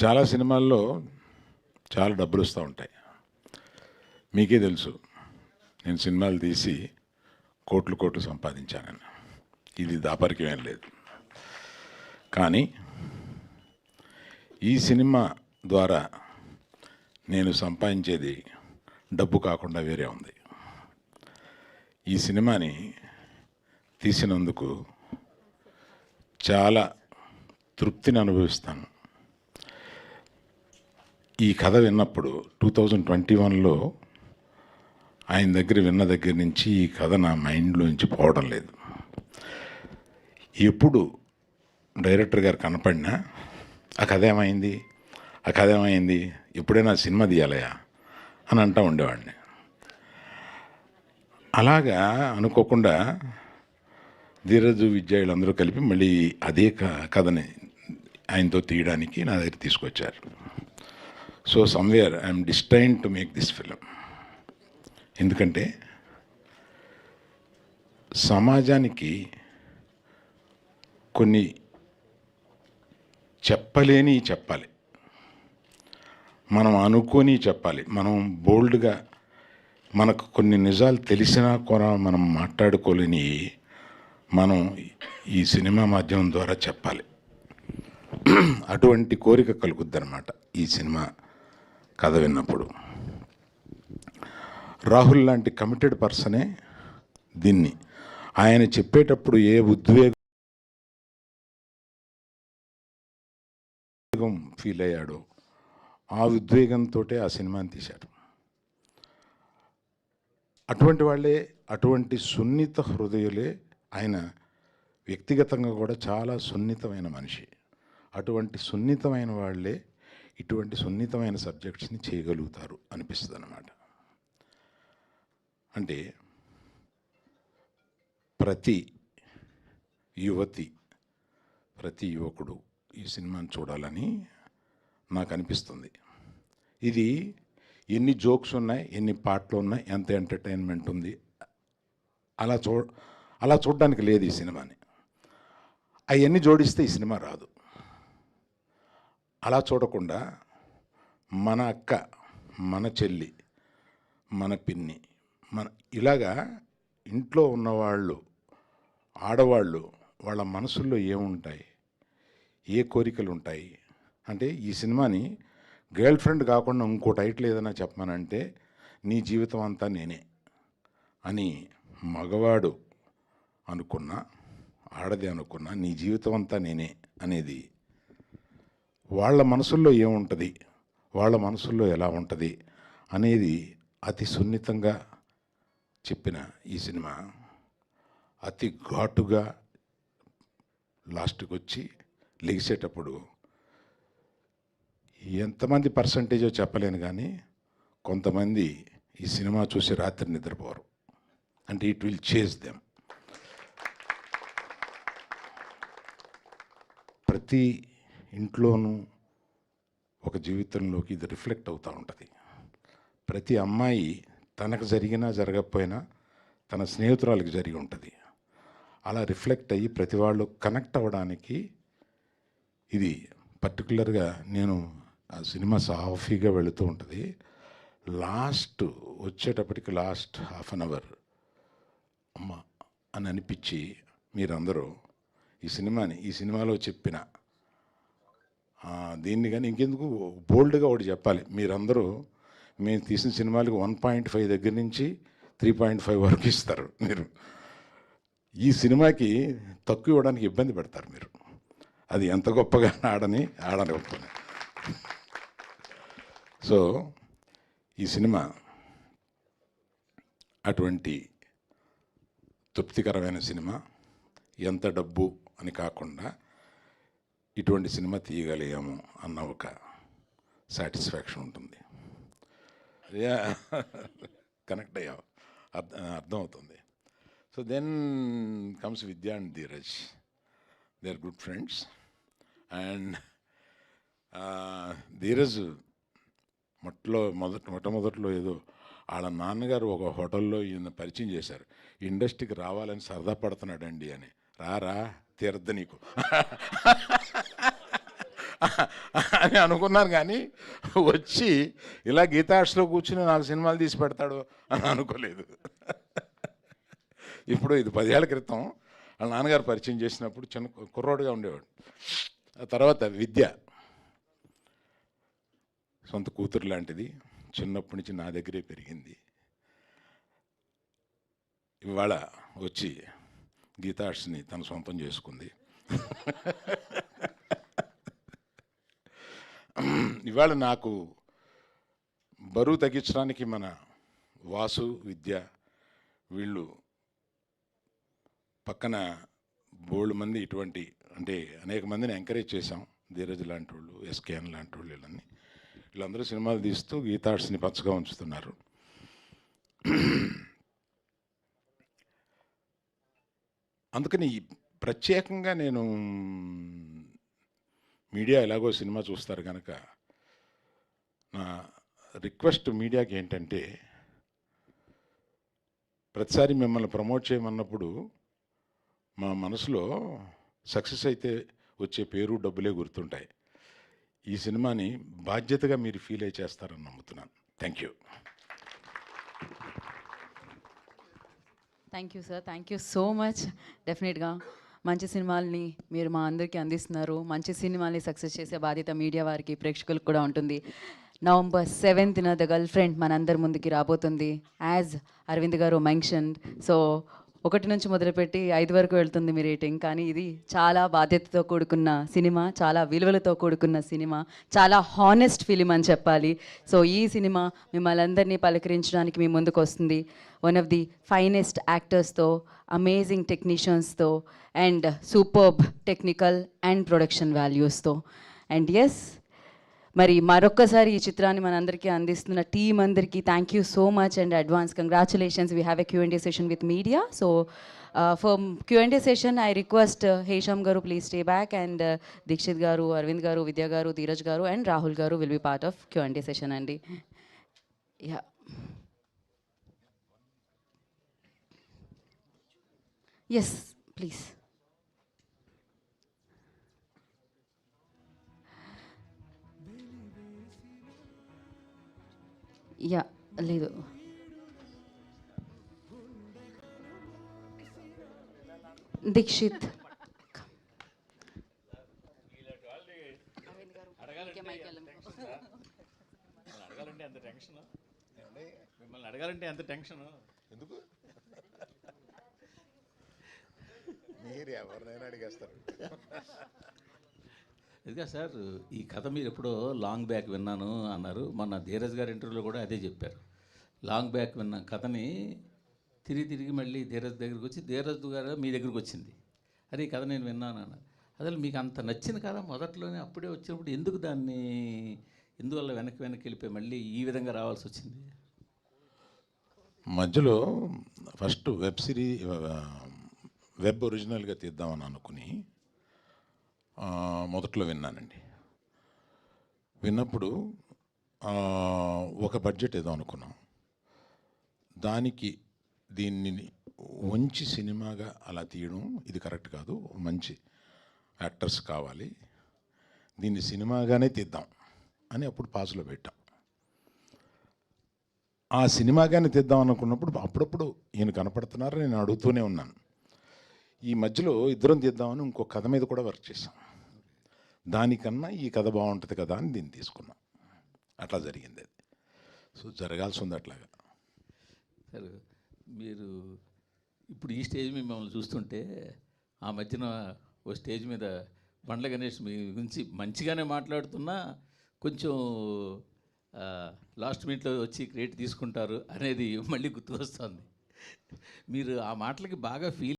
చాలా సినిమాల్లో చాలా డబ్బులు వస్తూ ఉంటాయి. మీకే తెలుసు, నేను సినిమాలు తీసి కోట్లు కోట్లు సంపాదించానని. ఇది దాపరికం ఏం లేదు. కానీ ఈ సినిమా ద్వారా నేను సంపాదించేది డబ్బు కాకుండా వేరే ఉంది. ఈ సినిమాని తీసినందుకు చాలా తృప్తిని అనుభవిస్తాను. ఈ కథ విన్నప్పుడు 2021లో ఆయన దగ్గర విన్న దగ్గర నుంచి ఈ కథ నా మైండ్లోంచి పోవడం లేదు. ఎప్పుడు డైరెక్టర్ గారు కనపడినా ఆ కథ ఏమైంది ఎప్పుడైనా సినిమా తీయాలయా అని అంటూ ఉండేవాడిని. అలాగా అనుకోకుండా ధీరజు విద్యార్థులందరూ కలిపి మళ్ళీ అదే కథని ఆయనతో తీయడానికి నా దగ్గర తీసుకొచ్చారు. So somewhere I'm destined to make this film. ఎందుకంటే సమాజానికి కొన్ని చెప్పాలి, మనం అనుకొని చెప్పాలి, మనం బోల్డ్గా మనకు కొన్ని నిజాలు తెలిసినా కూడా మనం మాట్లాడుకోలేని మనం ఈ సినిమా మాధ్యమం ద్వారా చెప్పాలి. అటువంటి కోరిక కలుగుద్దన్నమాట ఈ సినిమా కథ విన్నప్పుడు. రాహుల్ లాంటి కమిటెడ్ పర్సనే దీన్ని ఆయన చెప్పేటప్పుడు ఏ ఉద్వేగం ఫీల్ అయ్యాడో ఆ ఉద్వేగంతో ఆ సినిమాని తీశాడు. అటువంటి వాళ్ళే, అటువంటి సున్నిత హృదయులే ఆయన. వ్యక్తిగతంగా కూడా చాలా సున్నితమైన మనిషి. అటువంటి సున్నితమైన వాళ్ళే ఇటువంటి సున్నితమైన సబ్జెక్ట్స్ని చేయగలుగుతారు అనిపిస్తుంది అన్నమాట. అంటే ప్రతి యువతి, ప్రతి యువకుడు ఈ సినిమాని చూడాలని నాకు అనిపిస్తుంది. ఇది ఎన్ని జోక్స్ ఉన్నాయి, ఎన్ని పాటలు ఉన్నాయి, ఎంత ఎంటర్టైన్మెంట్ ఉంది, అలా చూడడానికి లేదు ఈ సినిమాని. అవన్నీ జోడిస్తే ఈ సినిమా రాదు. అలా చూడకుండా మన అక్క, మన చెల్లి, మన పిన్ని, ఇలాగా ఇంట్లో ఉన్నవాళ్ళు, ఆడవాళ్ళు, వాళ్ళ మనసుల్లో ఏముంటాయి, ఏ కోరికలు ఉంటాయి అంటే ఈ సినిమాని గర్ల్ ఫ్రెండ్ కాకుండా ఇంకో టైటిల్ ఏదైనా చెప్పమనంటే నీ జీవితం అంతా నేనే అని మగవాడు అనుకున్నా, ఆడది అనుకున్నా, నీ జీవితం అంతా నేనే అనేది వాళ్ళ మనసుల్లో ఏముంటుంది, వాళ్ళ మనసుల్లో ఎలా ఉంటుంది అనేది అతి సున్నితంగా చెప్పిన ఈ సినిమా అతి ఘాటుగా లాస్ట్కి వచ్చి లెగిసేటప్పుడు ఎంతమంది పర్సంటేజో చెప్పలేను, కానీ కొంతమంది ఈ సినిమా చూసి రాత్రి నిద్రపోరు. అంటే ఇట్ విల్ చేజ్ దెమ్. ప్రతి ఇంట్లోనూ ఒక జీవితంలోకి ఇది రిఫ్లెక్ట్ అవుతూ ఉంటుంది. ప్రతి అమ్మాయి తనకు జరిగినా జరగకపోయినా తన స్నేహితురాలకు జరిగి ఉంటుంది. అలా రిఫ్లెక్ట్ అయ్యి ప్రతి వాళ్ళు కనెక్ట్ అవ్వడానికి ఇది పర్టికులర్గా. నేను ఆ సినిమా సాఫీగా వెళుతూ ఉంటుంది. లాస్ట్ వచ్చేటప్పటికి లాస్ట్ హాఫ్ అన్ అవర్ అమ్మ అని అనిపించి మీరందరూ ఈ సినిమాలో చెప్పిన దీన్ని కానీ ఇంకెందుకు బోల్డ్గా ఒకటి చెప్పాలి. మీరందరూ మేము తీసిన సినిమాలకు 1.5 దగ్గర నుంచి 3.5 వరకు ఇస్తారు. మీరు ఈ సినిమాకి తక్కువ ఇవ్వడానికి ఇబ్బంది పెడతారు మీరు. అది ఎంత గొప్పగా ఆడని గొప్పని. సో ఈ సినిమా అటువంటి తృప్తికరమైన సినిమా. ఎంత డబ్బు అని కాకుండా ఇటువంటి సినిమా తీయగలిగాము అన్న ఒక సాటిస్ఫాక్షన్ ఉంటుంది. కనెక్ట్ అయ్యావు, అర్థమవుతుంది. So then comes Vidya and Dheeraj. They are good friends. And Dheeraj మొట్టమొదట్లో ఏదో వాళ్ళ నాన్నగారు ఒక హోటల్లో ఈయన పరిచయం చేశారు. ఇండస్ట్రీకి రావాలని సరదా పడుతున్నాడండి అని. రా తీరద్ద నీకు అని అనుకున్నాను, కానీ వచ్చి ఇలా గీతాష్లో కూర్చుని నాకు సినిమాలు తీసి పెడతాడు అని అనుకోలేదు. ఇప్పుడు ఇది 10 ఏళ్ల క్రితం వాళ్ళ నాన్నగారు పరిచయం చేసినప్పుడు చిన్న కుర్రోడుగా ఉండేవాడు. ఆ తర్వాత విద్య సొంత కూతురు లాంటిది, చిన్నప్పటి నుంచి నా దగ్గరే పెరిగింది. ఇవాళ వచ్చి గీతాష్ని తన సొంతం చేసుకుంది. ఇవాళ నాకు బరువు తగ్గించడానికి మన వాసు, విద్య వీళ్ళు పక్కన బోల్డ్ మంది ఇటువంటి అంటే అనేక మందిని ఎంకరేజ్ చేశాం. ధీరజ్ లాంటి వాళ్ళు, ఎస్కేఎన్ లాంటి వాళ్ళు, వీళ్ళందరూ సినిమాలు తీస్తూ గీతార్ట్స్ని పచ్చగా ఉంచుతున్నారు. అందుకని ప్రత్యేకంగా నేను మీడియా ఎలాగో సినిమా చూస్తారు కనుక నా రిక్వెస్ట్ మీడియాకి ఏంటంటే, ప్రతిసారి మిమ్మల్ని ప్రమోట్ చేయమన్నప్పుడు మా మనసులో సక్సెస్ అయితే వచ్చే పేరు, డబ్బులే గుర్తుంటాయి. ఈ సినిమాని బాధ్యతగా మీరు ఫీల్ అయి చేస్తారని నమ్ముతున్నాను. Thank you. Thank you sir, thank you so much. డెఫినెట్గా మంచి సినిమాల్ని మీరు మా అందరికీ అందిస్తున్నారు. మంచి సినిమాల్ని సక్సెస్ చేసే బాధ్యత మీడియా వారికి, ప్రేక్షకులకు కూడా ఉంటుంది. November 7th the girl friend మనందరి ముందుకి రాబోతుంది. యాజ్ అరవింద్ గారు మెన్షన్డ్, సో 1 నుంచి మొదలుపెట్టి 5 వరకు వెళ్తుంది మీ రేటింగ్. కానీ ఇది చాలా బాధ్యతతో కూడుకున్న సినిమా, చాలా విలువలతో కూడుకున్న సినిమా, చాలా హానెస్ట్ ఫిలిం అని చెప్పాలి. సో ఈ సినిమా మిమ్మల్ని అందరినీ పలకరించడానికి మీ ముందుకు వస్తుంది. వన్ ఆఫ్ ది ఫైనెస్ట్ యాక్టర్స్తో, అమేజింగ్ టెక్నీషియన్స్తో and superb technical and production వాల్యూస్తో. అండ్ ఎస్, మరి మరొక్కసారి ఈ చిత్రాన్ని మనందరికీ అందిస్తున్న టీం అందరికీ thank you so much and advance congratulations. We have a Q&A session with media. So for Q&A session I request Hesham గారు please stay back, and Dikshit గారు, అరవింద్ గారు, విద్యా గారు, ధీరజ్ గారు అండ్ రాహుల్ గారు will be part of Q&A session అండి. Yeah, yes please. Yeah, లేదు, దీక్షిత్ మిమ్మల్ని అడగాలంటే ఎంత టెన్షన్ ఎందుకు? మీరు ఎవరినైనా అడిగేస్తారు. ఇదిగా సార్, ఈ కథ మీరు ఎప్పుడో లాంగ్ బ్యాక్ విన్నాను అన్నారు. మొన్న ధీరజ్ గారి ఇంటర్వ్యూలో కూడా అదే చెప్పారు. లాంగ్ బ్యాక్ విన్న కథని తిరిగి మళ్ళీ ధీరజ్ దగ్గరికి వచ్చి, ధీరజ్ గారు మీ దగ్గరికి వచ్చింది, అదే ఈ కథ నేను విన్నాను అన్నారు. అసలు మీకు అంత నచ్చిన కథ మొదట్లోనే అప్పుడే వచ్చినప్పుడు ఎందుకు దాన్ని, ఎందువల్ల వెనక్కి వెళ్ళిపోయి మళ్ళీ ఈ విధంగా రావాల్సి వచ్చింది? మధ్యలో ఫస్ట్ వెబ్ ఒరిజినల్గా తీద్దామని అనుకుని మొదట్లో విన్నానండి. విన్నప్పుడు ఒక బడ్జెట్ ఏదో అనుకున్నాం, దానికి దీన్ని వంచి సినిమాగా అలా తీయడం ఇది కరెక్ట్ కాదు, మంచి యాక్టర్స్ కావాలి, దీన్ని సినిమాగానే తీద్దాం అని అప్పుడు పాసులో పెట్టాం. ఆ సినిమాగానే తీద్దాం అనుకున్నప్పుడు అప్పుడప్పుడు ఈయన కనపడుతున్నారు, నేను అడుగుతూనే ఉన్నాను. ఈ మధ్యలో ఇద్దరం తీద్దామని ఇంకో కథ మీద కూడా వర్క్ చేశాం. దానికన్నా ఈ కథ బాగుంటుంది కదా అని దీన్ని తీసుకున్నాం. అట్లా జరిగింది అది. సో జరగాల్సి ఉంది అట్లాగా. సార్, మీరు ఇప్పుడు ఈ స్టేజ్ మీద మిమ్మల్ని చూస్తుంటే, ఆ మధ్యన ఓ స్టేజ్ మీద బండ్ల గణేష్ మీ గురించి మంచిగానే మాట్లాడుతున్నా కొంచెం లాస్ట్ మినిట్లో వచ్చి క్రియేట్ తీసుకుంటారు అనేది మళ్ళీ గుర్తు వస్తుంది. మీరు ఆ మాటలకి బాగా ఫీల్